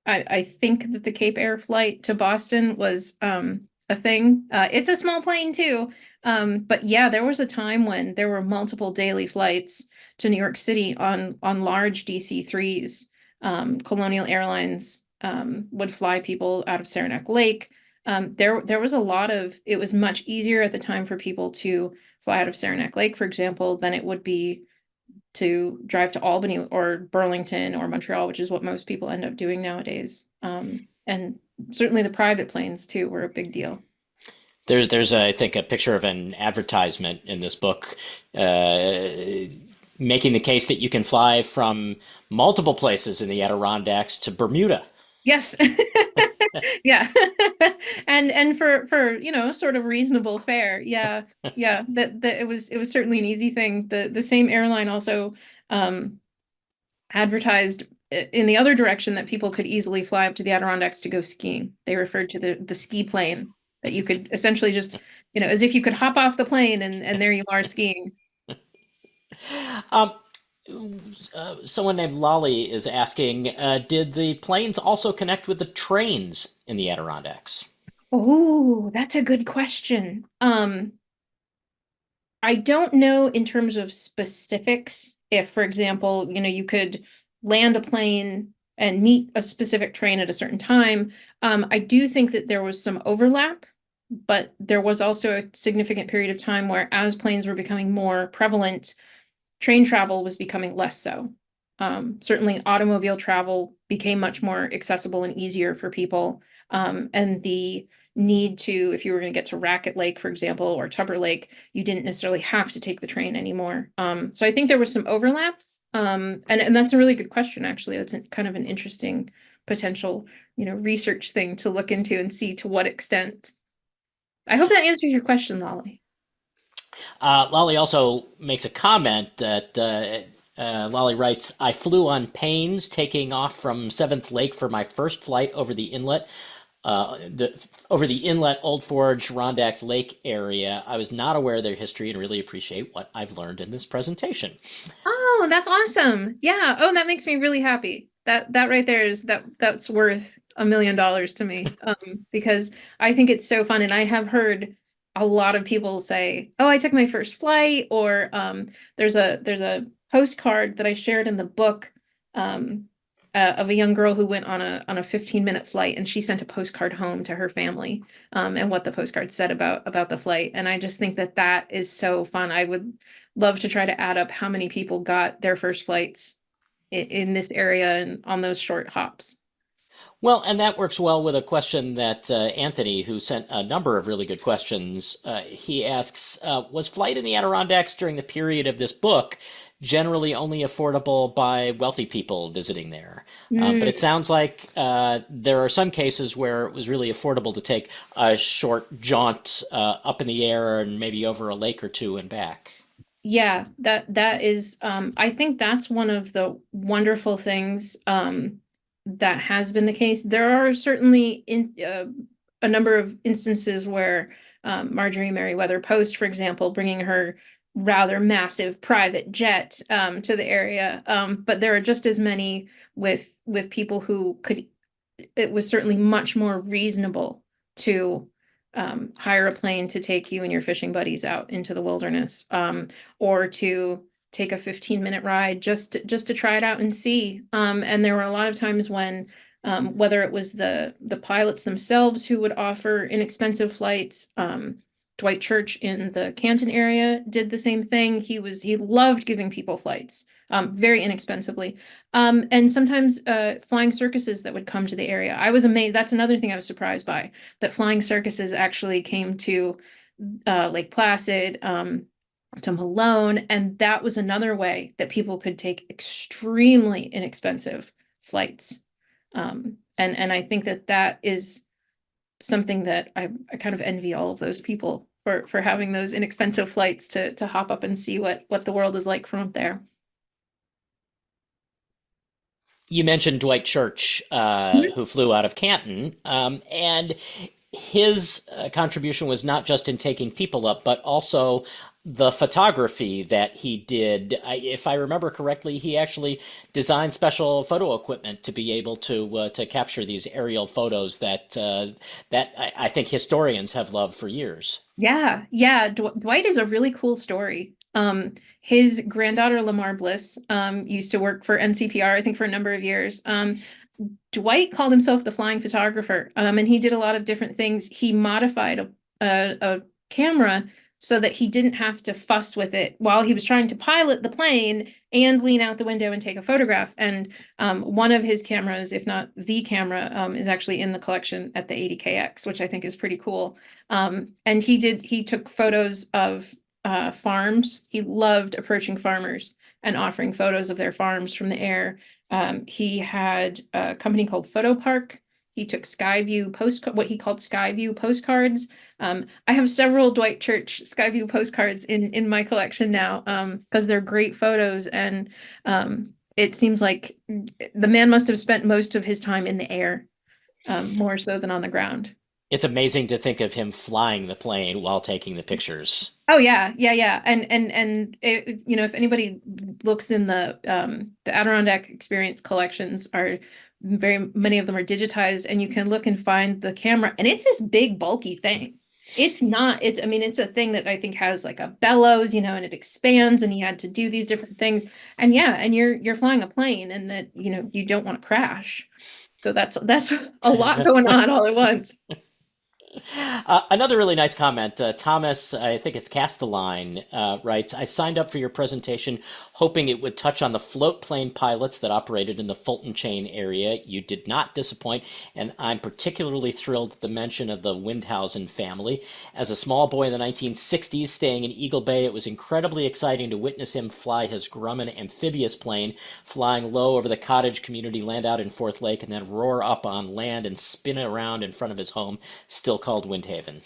I think that the Cape Air flight to Boston was a thing. It's a small plane too. But yeah, there was a time when there were multiple daily flights to New York City on large DC-3s. Colonial Airlines would fly people out of Saranac Lake. There was a lot of, it was much easier at the time for people to fly out of Saranac Lake, for example, than it would be to drive to Albany or Burlington or Montreal, which is what most people end up doing nowadays. And certainly the private planes too were a big deal. There's I think a picture of an advertisement in this book uh, making the case that you can fly from multiple places in the Adirondacks to Bermuda. Yes. Yeah. And for, sort of reasonable fare. Yeah. Yeah. That it was certainly an easy thing. The same airline also um advertised in the other direction that people could easily fly up to the Adirondacks to go skiing. They referred to the ski plane that you could essentially just, as if you could hop off the plane and there you are skiing. Um, Someone named Lolly is asking, did the planes also connect with the trains in the Adirondacks? Oh, that's a good question. I don't know in terms of specifics if, for example, you could land a plane and meet a specific train at a certain time. I do think that there was some overlap, but there was also a significant period of time where, as planes were becoming more prevalent, train travel was becoming less so. Certainly, automobile travel became much more accessible and easier for people. And the need to, if you were going to get to Racket Lake, for example, or Tupper Lake, you didn't necessarily have to take the train anymore. So I think there was some overlap. And that's a really good question, actually. That's kind of an interesting potential, research thing to look into and see to what extent. I hope that answers your question, Lolly. Lolly also makes a comment that Lolly writes, I flew on Pains, taking off from Seventh Lake for my first flight over the inlet. Over the inlet Old Forge Rondax Lake area. I was not aware of their history and really appreciate what I've learned in this presentation. Oh, that's awesome. Yeah. Oh, that makes me really happy. That right there that's worth $1 million to me. Because I think it's so fun. And I have heard a lot of people say, oh, I took my first flight, or there's a postcard that I shared in the book. Of a young girl who went on a 15-minute flight, and she sent a postcard home to her family, and what the postcard said about the flight. And I just think that is so fun. I would love to try to add up how many people got their first flights in this area and on those short hops. Well, and that works well with a question that Anthony, who sent a number of really good questions, he asks, was flight in the Adirondacks during the period of this book generally only affordable by wealthy people visiting there? But it sounds like there are some cases where it was really affordable to take a short jaunt up in the air and maybe over a lake or two and back. Yeah, that is, I think that's one of the wonderful things that has been the case. There are certainly a number of instances where Marjorie Merriweather Post, for example, bringing her rather massive private jet to the area. But there are just as many with people who could. It was certainly much more reasonable to hire a plane to take you and your fishing buddies out into the wilderness, or to take a 15-minute ride just to try it out and see. And there were a lot of times when, whether it was the pilots themselves who would offer inexpensive flights, Dwight Church in the Canton area did the same thing. He loved giving people flights, very inexpensively. And sometimes flying circuses that would come to the area. I was amazed. That's another thing I was surprised by, that flying circuses actually came to Lake Placid, to Malone, and that was another way that people could take extremely inexpensive flights. And I think that is something that I kind of envy all of those people for having those inexpensive flights to hop up and see what the world is like from up there. You mentioned Dwight Church, Mhm. who flew out of Canton, and his contribution was not just in taking people up, but also the photography that he did. If I remember correctly, he actually designed special photo equipment to be able to capture these aerial photos that I think historians have loved for years. Yeah, yeah. Dwight is a really cool story. His granddaughter Lamar Bliss used to work for NCPR, I think, for a number of years. Dwight called himself the flying photographer, and he did a lot of different things. He modified a camera so that he didn't have to fuss with it while he was trying to pilot the plane and lean out the window and take a photograph. And one of his cameras, if not the camera, is actually in the collection at the 80KX, which I think is pretty cool. And he took photos of farms. He loved approaching farmers and offering photos of their farms from the air. He had a company called Photo Park. He took what he called Skyview postcards. I have several Dwight Church Skyview postcards in my collection now, because they're great photos, and it seems like the man must have spent most of his time in the air, more so than on the ground. It's amazing to think of him flying the plane while taking the pictures. Oh yeah, yeah. And it, if anybody looks in the Adirondack Experience collections, are very many of them are digitized, and you can look and find the camera, and it's this big bulky thing. It's not, I mean, it's a thing that I think has like a bellows, and it expands, and he had to do these different things. And yeah, and you're flying a plane, and that, you don't want to crash. So that's a lot going on all at once. Another really nice comment. Thomas, I think it's Castelline, writes, I signed up for your presentation hoping it would touch on the float plane pilots that operated in the Fulton Chain area. You did not disappoint, and I'm particularly thrilled at the mention of the Windhausen family. As a small boy in the 1960s staying in Eagle Bay, it was incredibly exciting to witness him fly his Grumman amphibious plane, flying low over the cottage community, land out in Fourth Lake, and then roar up on land and spin around in front of his home, still called Windhaven.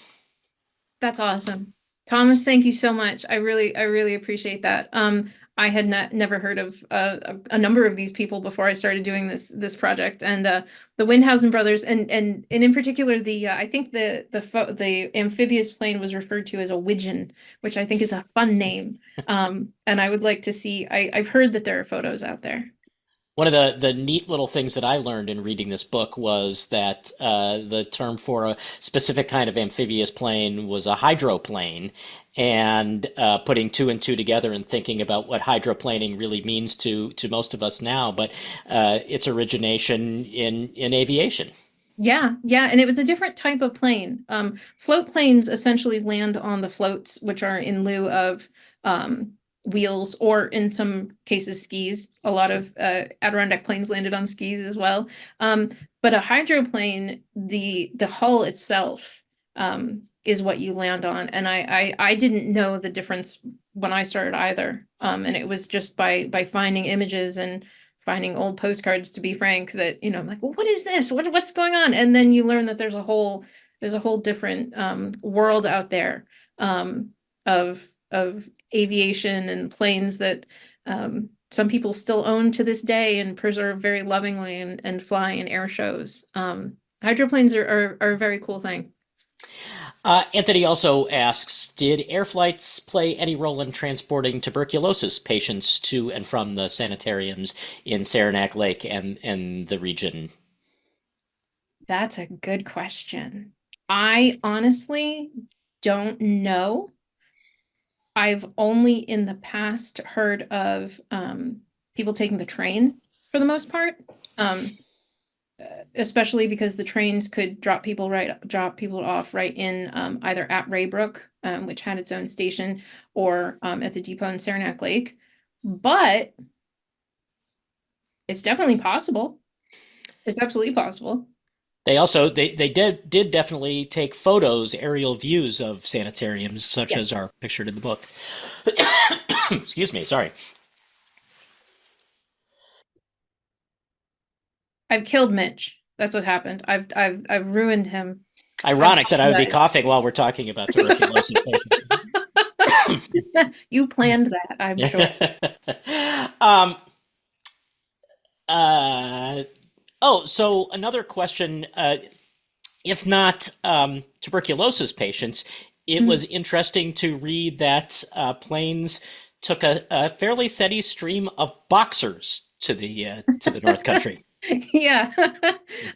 That's awesome. Thomas, thank you so much. I really appreciate that. I had never heard of a number of these people before I started doing this project, and the Windhausen brothers, and in particular I think the amphibious plane was referred to as a widgeon, which I think is a fun name. And I would like to see. I've heard that there are photos out there. One of the neat little things that I learned in reading this book was that the term for a specific kind of amphibious plane was a hydroplane, and putting two and two together and thinking about what hydroplaning really means to most of us now, but its origination in aviation. Yeah, and it was a different type of plane. Float planes essentially land on the floats, which are in lieu of wheels, or in some cases skis. A lot of Adirondack planes landed on skis as well. But a hydroplane, the hull itself is what you land on. And I didn't know the difference when I started either. And it was just by finding images and finding old postcards, to be frank, that, I'm like, well, what is this? What's going on? And then you learn that there's a whole different world out there of aviation and planes that some people still own to this day and preserve very lovingly and fly in air shows. Hydroplanes are a very cool thing. Anthony also asks, did air flights play any role in transporting tuberculosis patients to and from the sanitariums in Saranac Lake and the region? That's a good question. I honestly don't know. I've only in the past heard of people taking the train for the most part, especially because the trains could drop people off right in either at Raybrook, which had its own station, or at the depot in Saranac Lake. But it's definitely possible. It's absolutely possible. They also they did definitely take photos, aerial views of sanitariums, such as are pictured in the book. Excuse me, sorry. I've killed Mitch. That's what happened. I've ruined him. Ironic that I would be coughing while we're talking about tuberculosis. You planned that, I'm sure. So another question, if not tuberculosis patients, it was interesting to read that planes took a fairly steady stream of boxers to the North Country. Yeah.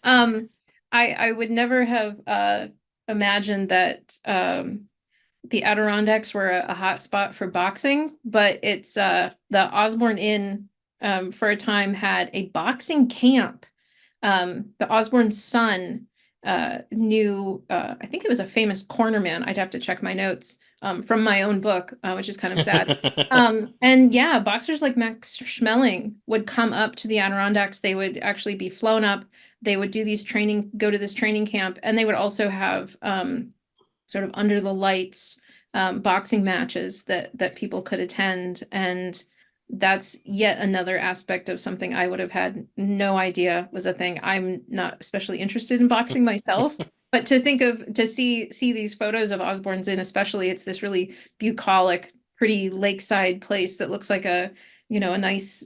I would never have imagined that the Adirondacks were a hot spot for boxing, but it's the Osborne Inn for a time had a boxing camp The Osborne's son knew, I think it was a famous cornerman. I'd have to check my notes from my own book, which is kind of sad. And yeah, boxers like Max Schmeling would come up to the Adirondacks. They would actually be flown up. They would do go to this training camp, and they would also have sort of under the lights boxing matches that people could attend. And that's yet another aspect of something I would have had no idea was a thing. I'm not especially interested in boxing myself, but to see these photos of Osborne's Inn, especially, it's this really bucolic, pretty lakeside place that looks like a nice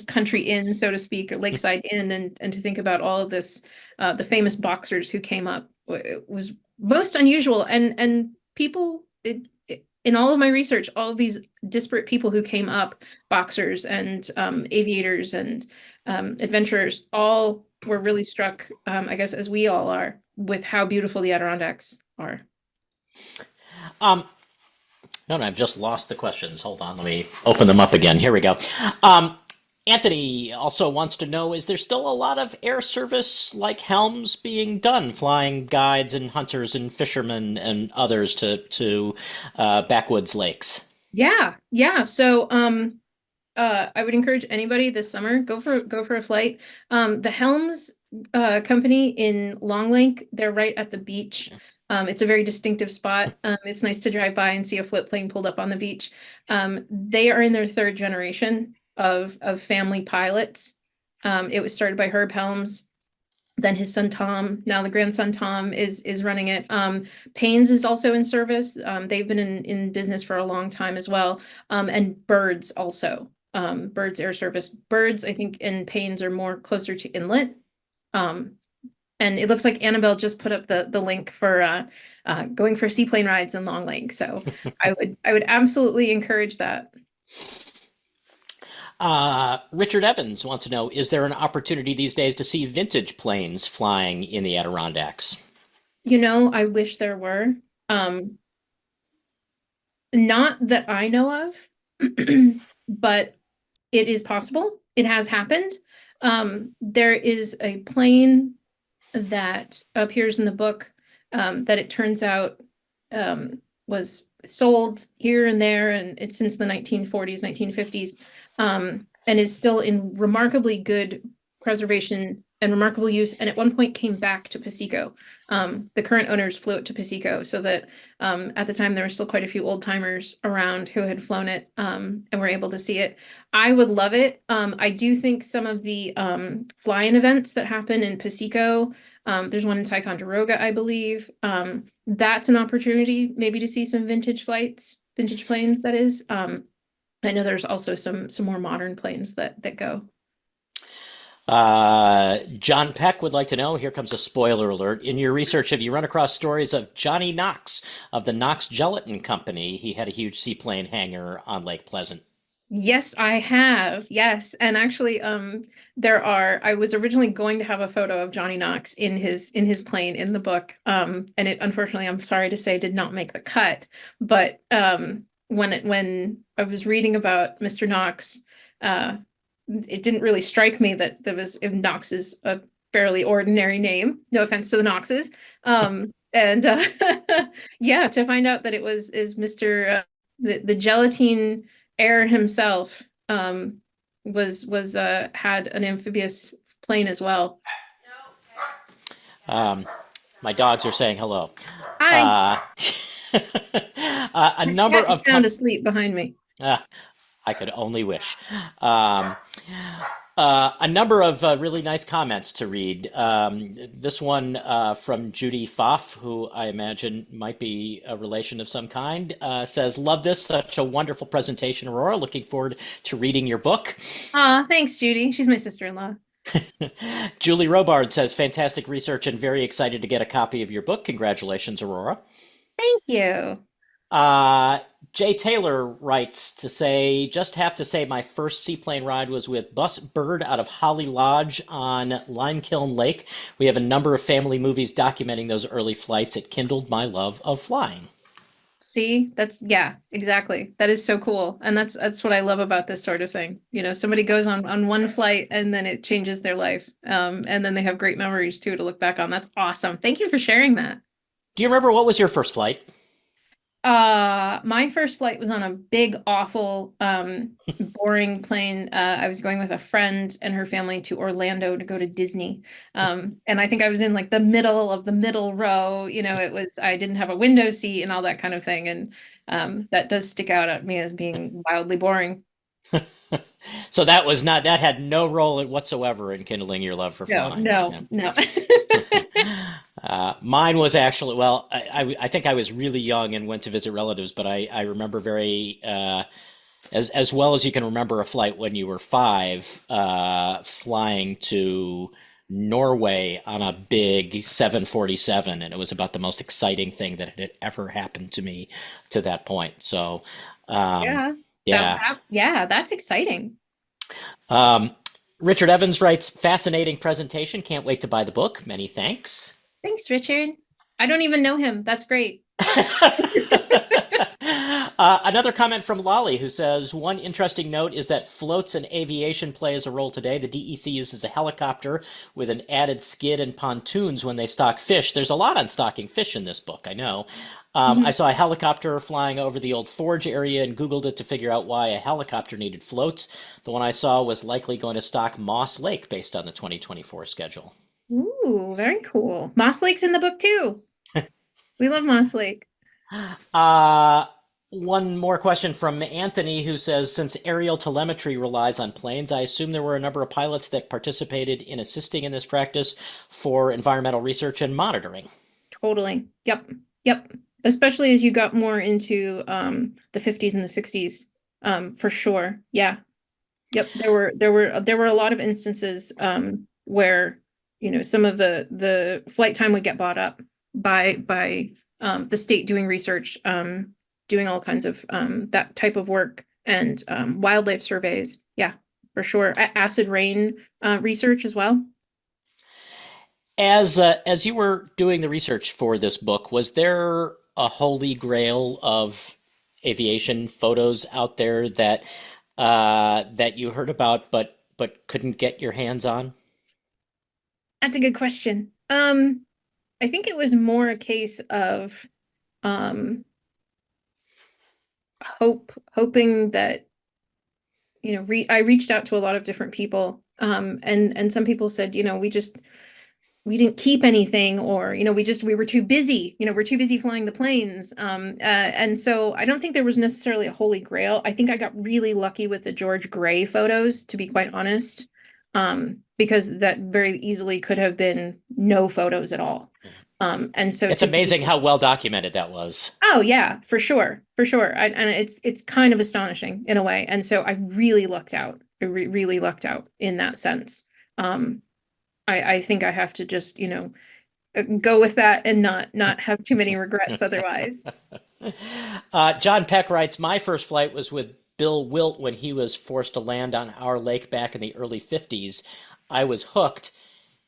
country inn, so to speak, or lakeside inn, and to think about all of this, the famous boxers who came up, it was most unusual, and people. In all of my research, all of these disparate people who came up, boxers and aviators and adventurers, all were really struck, I guess, as we all are, with how beautiful the Adirondacks are. No, I've just lost the questions. Hold on, let me open them up again. Here we go. Anthony also wants to know, is there still a lot of air service like Helms being done, flying guides and hunters and fishermen and others to backwoods lakes? Yeah. So I would encourage anybody this summer, go for a flight. The Helms company in Long Lake, they're right at the beach. It's a very distinctive spot. It's nice to drive by and see a float plane pulled up on the beach. They are in their third generation of family pilots. It was started by Herb Helms, then his son Tom, now the grandson Tom is running it. Payne's is also in service. They've been in business for a long time as well. And Bird's also, Bird's Air Service. Bird's, I think, and Payne's are more closer to inlet. And it looks like Annabelle just put up the link for going for seaplane rides in Long Lake. So I would absolutely encourage that. Richard Evans wants to know, is there an opportunity these days to see vintage planes flying in the Adirondacks? I wish there were. Not that I know of, but it is possible. It has happened. There is a plane that appears in the book that it turns out was sold here and there, and it's since the 1940s, 1950s. And is still in remarkably good preservation and remarkable use, and at one point came back to Pasico. The current owners flew it to Pasico, so that at the time there were still quite a few old timers around who had flown it and were able to see it. I would love it. I do think some of the fly-in events that happen in Pasico, there's one in Ticonderoga, I believe. That's an opportunity maybe to see some vintage planes, that is. I know there's also some more modern planes that go. John Peck would like to know, here comes a spoiler alert. In your research, have you run across stories of Johnny Knox of the Knox Gelatin Company? He had a huge seaplane hangar on Lake Pleasant. Yes, I have. Yes. And actually, I was originally going to have a photo of Johnny Knox in his plane in the book. And it, unfortunately, I'm sorry to say, did not make the cut. But when I was reading about Mr. Knox, it didn't really strike me that if Knox is a fairly ordinary name. No offense to the Knoxes. Yeah, to find out that it was Mr. The gelatine heir himself was had an amphibious plane as well. My dogs are saying hello. Hi. A number of sound asleep behind me. I could only wish. A number of really nice comments to read. This one from Judy Pfaff, who I imagine might be a relation of some kind, says, "Love this, such a wonderful presentation, Aurora. Looking forward to reading your book." Thanks, Judy. She's my sister-in-law. Julie Robard says, "Fantastic research and very excited to get a copy of your book. Congratulations, Aurora." Thank you. Jay Taylor writes to say, "Just have to say my first seaplane ride was with Bus Bird out of Holly Lodge on Limekiln Lake. We have a number of family movies documenting those early flights. It kindled my love of flying." See, yeah, exactly. That is so cool. And that's what I love about this sort of thing. You know, somebody goes on one flight and then it changes their life. And then they have great memories too to look back on. That's awesome. Thank you for sharing that. Do you remember what was your first flight? My first flight was on a big, awful, boring plane. I was going with a friend and her family to Orlando to go to Disney. And I think I was in like the middle of the middle row. You know, I didn't have a window seat and all that kind of thing. And that does stick out at me as being wildly boring. So that had no role whatsoever in kindling your love for No, flying. no. Mine was actually, well, I think I was really young and went to visit relatives, but I remember very, as well as you can remember a flight when you were 5, flying to Norway on a big 747, and it was about the most exciting thing that had ever happened to me to that point. So, Yeah. yeah. Yeah, that's exciting. Richard Evans writes, fascinating presentation. Can't wait to buy the book. Many thanks. Thanks, Richard. I don't even know him. That's great. Another comment from Lolly, who says, one interesting note is that floats and aviation plays a role today. The DEC uses a helicopter with an added skid and pontoons when they stock fish. There's a lot on stocking fish in this book, I know. I saw a helicopter flying over the old forge area and Googled it to figure out why a helicopter needed floats. The one I saw was likely going to stock Moss Lake based on the 2024 schedule. Ooh, very cool. Moss Lake's in the book too. We love Moss Lake. One more question from Anthony, who says, since aerial telemetry relies on planes, I assume there were a number of pilots that participated in assisting in this practice for environmental research and monitoring. Totally. Yep. Especially as you got more into the 50s and the 60s, for sure. Yeah. Yep. There were a lot of instances where, you know, some of the flight time would get bought up by the state doing research, doing all kinds of that type of work and wildlife surveys. Yeah, for sure. Acid rain research as well. As you were doing the research for this book, was there a holy grail of aviation photos out there that that you heard about but couldn't get your hands on? That's a good question. I think it was more a case of hoping that, you know, I reached out to a lot of different people, and some people said, you know, we didn't keep anything, or, you know, we were too busy, you know, we're too busy flying the planes. And so I don't think there was necessarily a holy grail. I think I got really lucky with the George Gray photos, to be quite honest, because that very easily could have been no photos at all. And so it's amazing how well documented that was. Oh yeah, for sure. And it's kind of astonishing in a way. And so I really lucked out. I really lucked out in that sense. I think I have to just, you know, go with that and not have too many regrets otherwise. John Peck writes, my first flight was with Bill Wilt when he was forced to land on our lake back in the early 50s. I was hooked,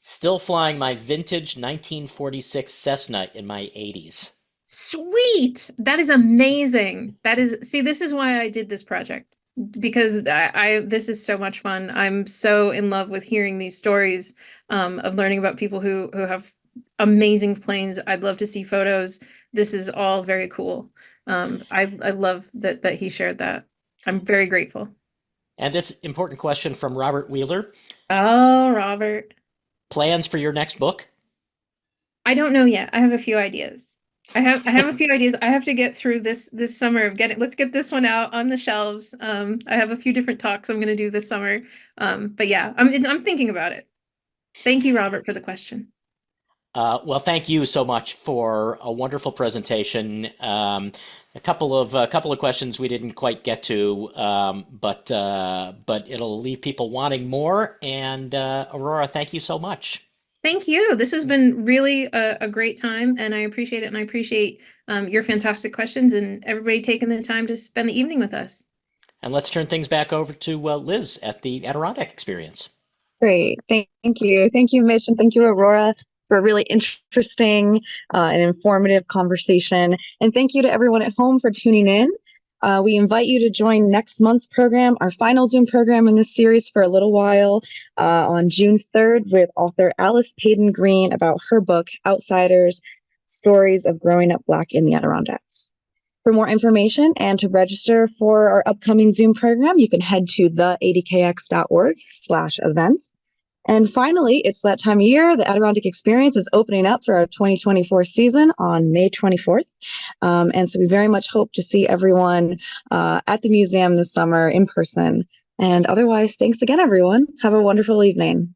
still flying my vintage 1946 Cessna in my 80s. Sweet. That is amazing. See, this is why I did this project, because this is so much fun. I'm so in love with hearing these stories, of learning about people who have amazing planes. I'd love to see photos. This is all very cool. I love that he shared that. I'm very grateful. And this important question from Robert Wheeler. Oh, Robert. Plans for your next book? I don't know yet. I have a few ideas. I have a few ideas. I have to get through this summer of let's get this one out on the shelves. I have a few different talks I'm going to do this summer. But yeah, I'm thinking about it. Thank you, Robert, for the question. Well, thank you so much for a wonderful presentation. A couple of questions we didn't quite get to, but it'll leave people wanting more. And Aurora, thank you so much. Thank you. This has been really a great time, and I appreciate it. And I appreciate your fantastic questions and everybody taking the time to spend the evening with us. And let's turn things back over to Liz at the Adirondack Experience. Great. Thank you. Thank you, Mitch, and thank you, Aurora. for a really interesting and informative conversation. And thank you to everyone at home for tuning in. We invite you to join next month's program, our final Zoom program in this series, for a little while on June 3rd with author Alice Payden Green about her book, Outsiders, Stories of Growing Up Black in the Adirondacks. For more information and to register for our upcoming Zoom program, you can head to theadkx.org/events. And finally, it's that time of year. The Adirondack Experience is opening up for our 2024 season on May 24th. And so we very much hope to see everyone at the museum this summer in person. And otherwise, thanks again, everyone. Have a wonderful evening.